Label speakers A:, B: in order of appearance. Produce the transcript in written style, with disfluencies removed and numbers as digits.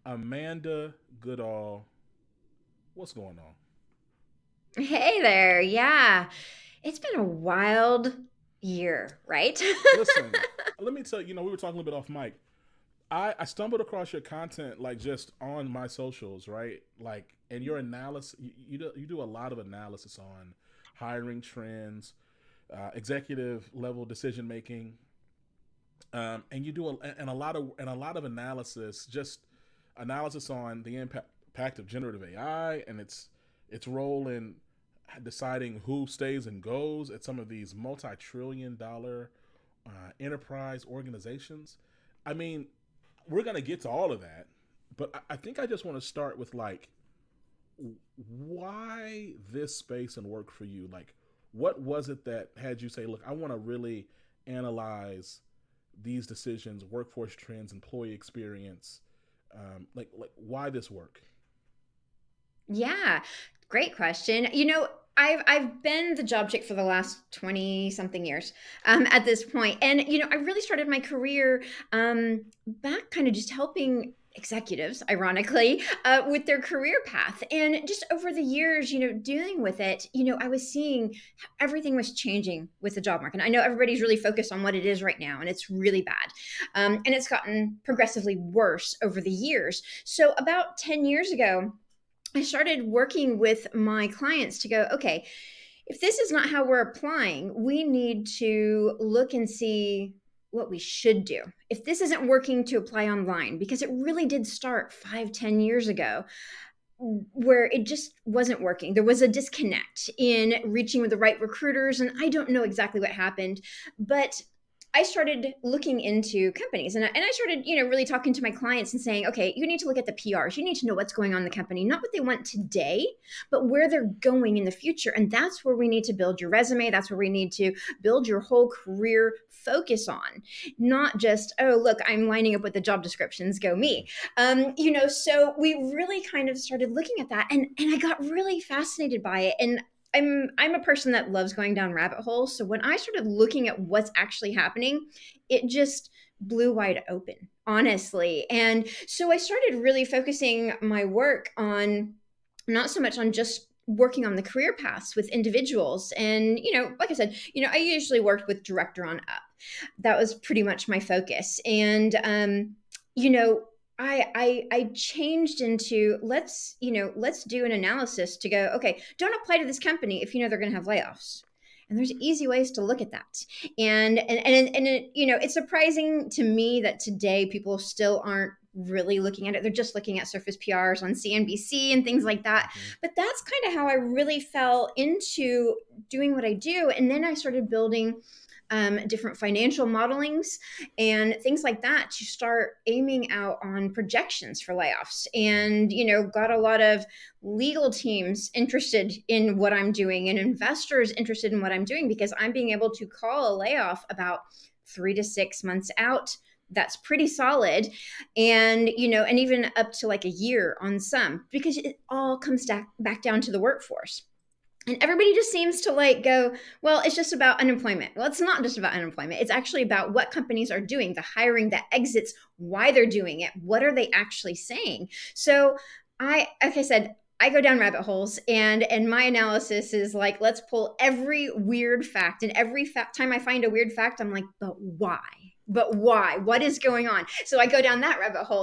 A: Amanda Goodall, what's going on?
B: Hey there. Yeah. It's been a wild year, right?
A: Listen, let me tell you, we were talking a little bit off mic. I stumbled across your content like just on my socials, right? Like, and your analysis, you do a lot of analysis on hiring trends, executive level decision making, and you do a lot of analysis, just analysis on the impact of generative AI and its role in deciding who stays and goes at some of these multi-trillion-dollar enterprise organizations. I mean, we're gonna get to all of that, but I think I just want to start with like why this space and work for you. Like, what was it that had you say, "Look, I want to really analyze these decisions, workforce trends, employee experience, like why this work?"
B: Yeah. Great question. I've been the job chick for the last 20 something years at this point. And I really started my career back kind of just helping executives, ironically, with their career path. And just over the years, dealing with it, I was seeing everything was changing with the job market. I know everybody's really focused on what it is right now, and it's really bad. And it's gotten progressively worse over the years. So about 10 years ago, I started working with my clients to go, okay, if this is not how we're applying, we need to look and see what we should do. If this isn't working to apply online, because it really did start 5, 10 years ago, where it just wasn't working. There was a disconnect in reaching with the right recruiters, and I don't know exactly what happened, but I started looking into companies, and I started, really talking to my clients and saying, okay, you need to look at the PRs. You need to know what's going on in the company, not what they want today, but where they're going in the future. And that's where we need to build your resume. That's where we need to build your whole career focus on, not just, oh, look, I'm lining up with the job descriptions, go me. So we really kind of started looking at that, and I got really fascinated by it. And I'm a person that loves going down rabbit holes. So when I started looking at what's actually happening, it just blew wide open, honestly. And so I started really focusing my work on not so much on just working on the career paths with individuals. And, like I said, I usually worked with director on up. That was pretty much my focus. And you know, I changed into, let's do an analysis to go, okay, don't apply to this company if you know they're going to have layoffs. And there's easy ways to look at that. And it, it's surprising to me that today people still aren't really looking at it. They're just looking at surface PRs on CNBC and things like that.
A: Mm-hmm.
B: But that's kind of how I really fell into doing what I do. And then I started building different financial modelings and things like that to start aiming out on projections for layoffs. And, got a lot of legal teams interested in what I'm doing and investors interested in what I'm doing, because I'm being able to call a layoff about 3 to 6 months out. That's pretty solid. And, and even up to like a year on some, because it all comes back down to the workforce. And everybody just seems to like go, well, it's just about unemployment. Well, it's not just about unemployment. It's actually about what companies are doing, the hiring, the exits, why they're doing it, what are they actually saying. So like I said, I go down rabbit holes, and my analysis is like, let's pull every weird fact, and every time I find a weird fact, I'm like, but why? But why? What is going on? So I go down that rabbit hole.